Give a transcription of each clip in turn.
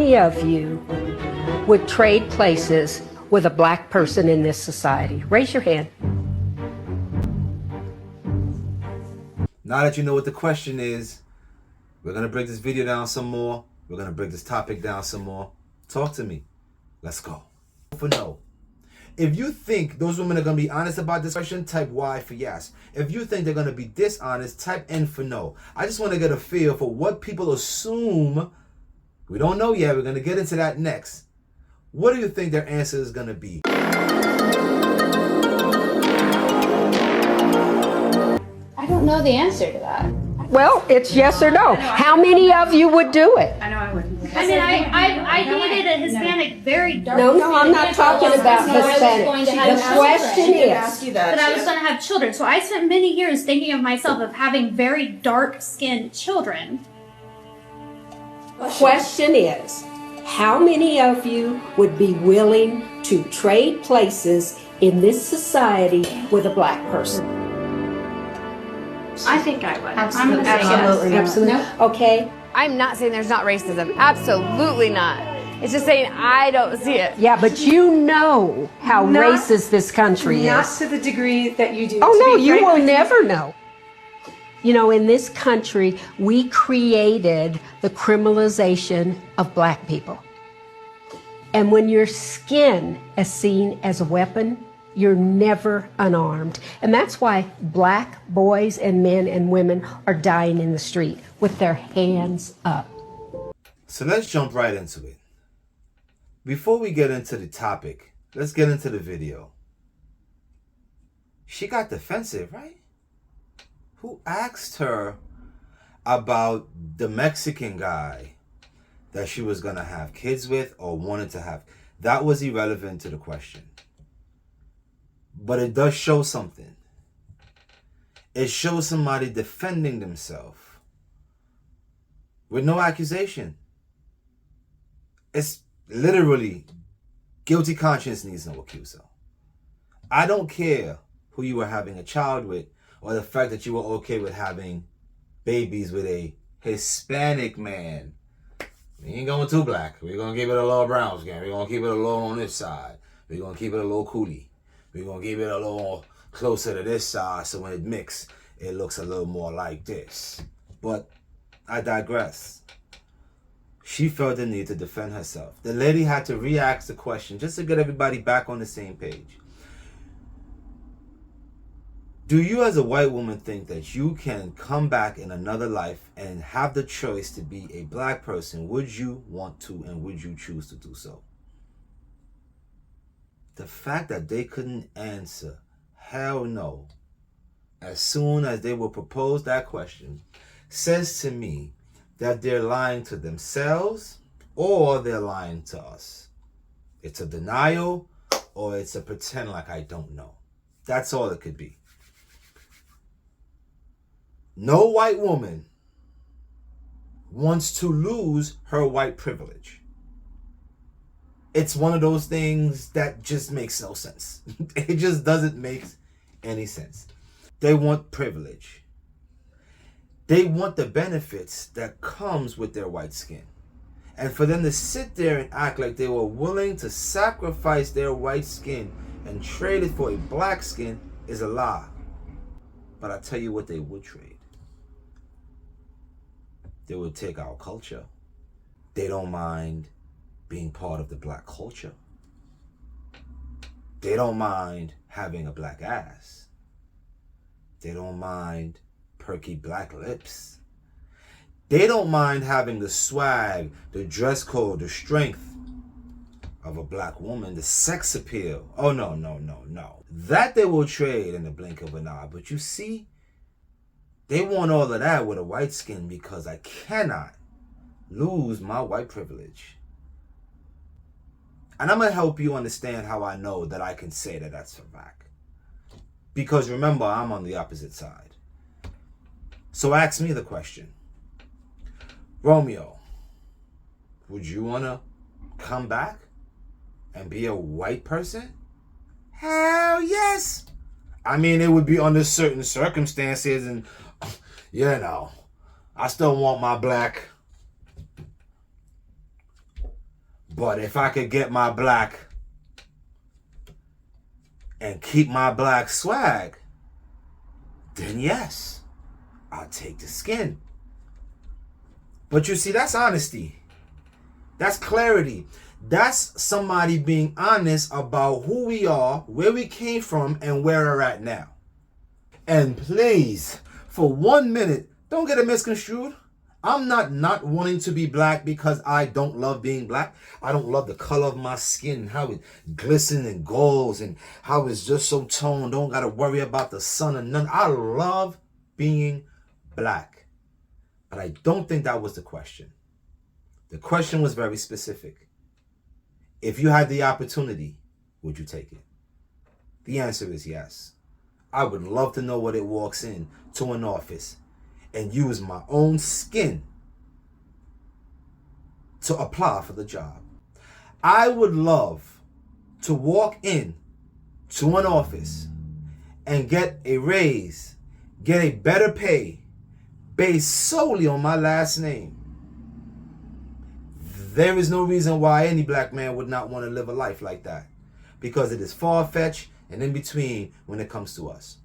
many of you would trade places with a black person in this society? Raise your hand. Now that you know what the question is, we're going to break this video down some more. We're going to break this topic down some more. Talk to me. Let's go. For no. If you think those women are going to be honest about this question, type Y for yes. If you think they're going to be dishonest, type N for no. I just want to get a feel for what people assume. We don't know yet. We're going to get into that next. What do you think their answer is going to be? I don't know the answer to that. Well, it's yes or no. How many of you would do it? I know I wouldn't. I mean, I dated a Hispanic, very dark. No, I'm not talking about Hispanic. The question Ask is, you that. But I was going to have children, so I spent many years thinking of myself of having very dark-skinned children. question is, how many of you would be willing to trade places in this society with a black person? I think I would. Absolutely. I'm absolutely. Absolutely. Okay. I'm not saying there's not racism. Absolutely not. It's just saying I don't see it. Yeah, but you know how racist this country Not is. to the degree that you do. Oh, To no, be you frank will with never know. You know, in this country, we created the criminalization of black people. And when your skin is seen as a weapon, you're never unarmed. And that's why black boys and men and women are dying in the street with their hands up. So let's jump right into it. Before we get into the topic, let's get into the video. She got defensive, right? Who asked her about the Mexican guy that she was going to have kids with or wanted to have? That was irrelevant to the question. But it does show something. It shows somebody defending themselves with no accusation. It's literally guilty conscience needs no accuser. I don't care who you were having a child with or the fact that you were okay with having babies with a Hispanic man. We ain't going too black. We're going to keep it a little brown skin. We're going to keep it a little on this side. We're going to keep it a little coolie. We're going to keep it a little closer to this side so when it mixes, it looks a little more like this. But I digress. She felt the need to defend herself. The lady had to re-ask the question just to get everybody back on the same page. Do you as a white woman think that you can come back in another life and have the choice to be a black person? Would you want to and would you choose to do so? The fact that they couldn't answer, hell no, as soon as they were proposed that question, says to me that they're lying to themselves or they're lying to us. It's a denial or it's a pretend like I don't know. That's all it could be. No white woman wants to lose her white privilege. It's one of those things that just makes no sense. It just doesn't make any sense. They want privilege. They want the benefits that comes with their white skin. And for them to sit there and act like they were willing to sacrifice their white skin and trade it for a black skin is a lie. But I tell you what they would trade. They would take our culture. They don't mind being part of the black culture. They don't mind having a black ass. They don't mind perky black lips. They don't mind having the swag, the dress code, the strength of a black woman, the sex appeal. Oh, no, no, no, no. That they will trade in the blink of an eye. But you see, they want all of that with a white skin because I cannot lose my white privilege. And I'm going to help you understand how I know that I can say that that's a fact. Because remember, I'm on the opposite side. So ask me the question. Romeo, would you want to come back and be a white person? Hell yes. I mean, it would be under certain circumstances and, you know, I still want my black But if I could get my black and keep my black swag, then yes, I'll take the skin. But you see, that's honesty. That's clarity. That's somebody being honest about who we are, where we came from, and where we're at now. And please, for 1 minute, don't get it misconstrued. I'm not wanting to be black because I don't love being black. I don't love the color of my skin, how it glistens and glows, and how it's just so toned. Don't got to worry about the sun and none. I love being black. But I don't think that was the question. The question was very specific. If you had the opportunity, would you take it? The answer is yes. I would love to know what it walks in to an office and use my own skin to apply for the job. I would love to walk in to an office and get a raise, get a better pay based solely on my last name. There is no reason why any black man would not want to live a life like that, because it is far-fetched and in between when it comes to us.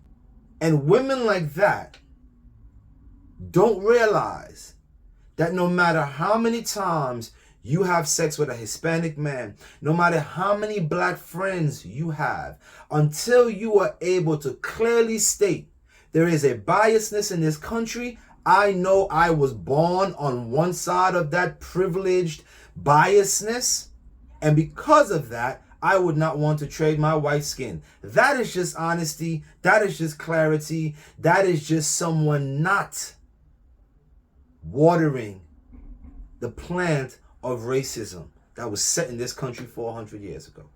And women like that don't realize that no matter how many times you have sex with a Hispanic man, no matter how many black friends you have, until you are able to clearly state there is a biasness in this country. I know I was born on one side of that privileged biasness, and because of that, I would not want to trade my white skin. That is just honesty. That is just clarity. That is just someone not watering the plant of racism that was set in this country 400 years ago.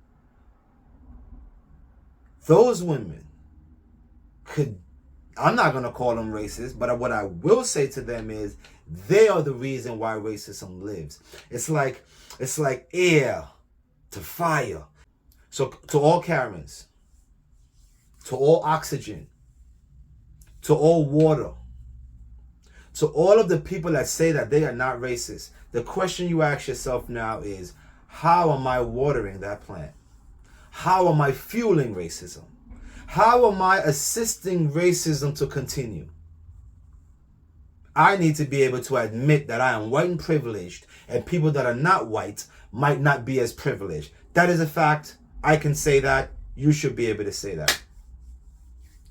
Those women could, I'm not going to call them racist, but what I will say to them is they are the reason why racism lives. It's like air to fire. So to all Karens, to all oxygen, to all water, to all of the people that say that they are not racist, the question you ask yourself now is, how am I watering that plant? How am I fueling racism? How am I assisting racism to continue? I need to be able to admit that I am white and privileged, and people that are not white might not be as privileged. That is a fact. I can say that. You should be able to say that.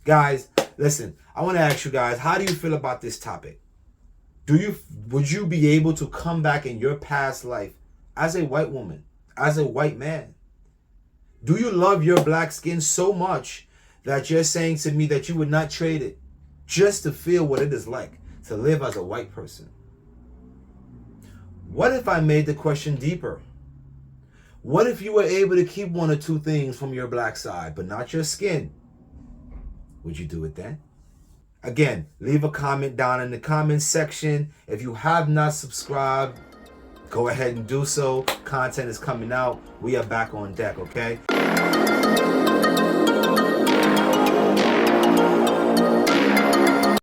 Guys, listen, I want to ask you guys, how do you feel about this topic? Would you be able to come back in your past life as a white woman, as a white man? Do you love your black skin so much that you're saying to me that you would not trade it just to feel what it is like to live as a white person? What if I made the question deeper? What if you were able to keep one or two things from your black side, but not your skin? Would you do it then? Again, leave a comment down in the comment section. If you have not subscribed, go ahead and do so. Content is coming out. We are back on deck, okay?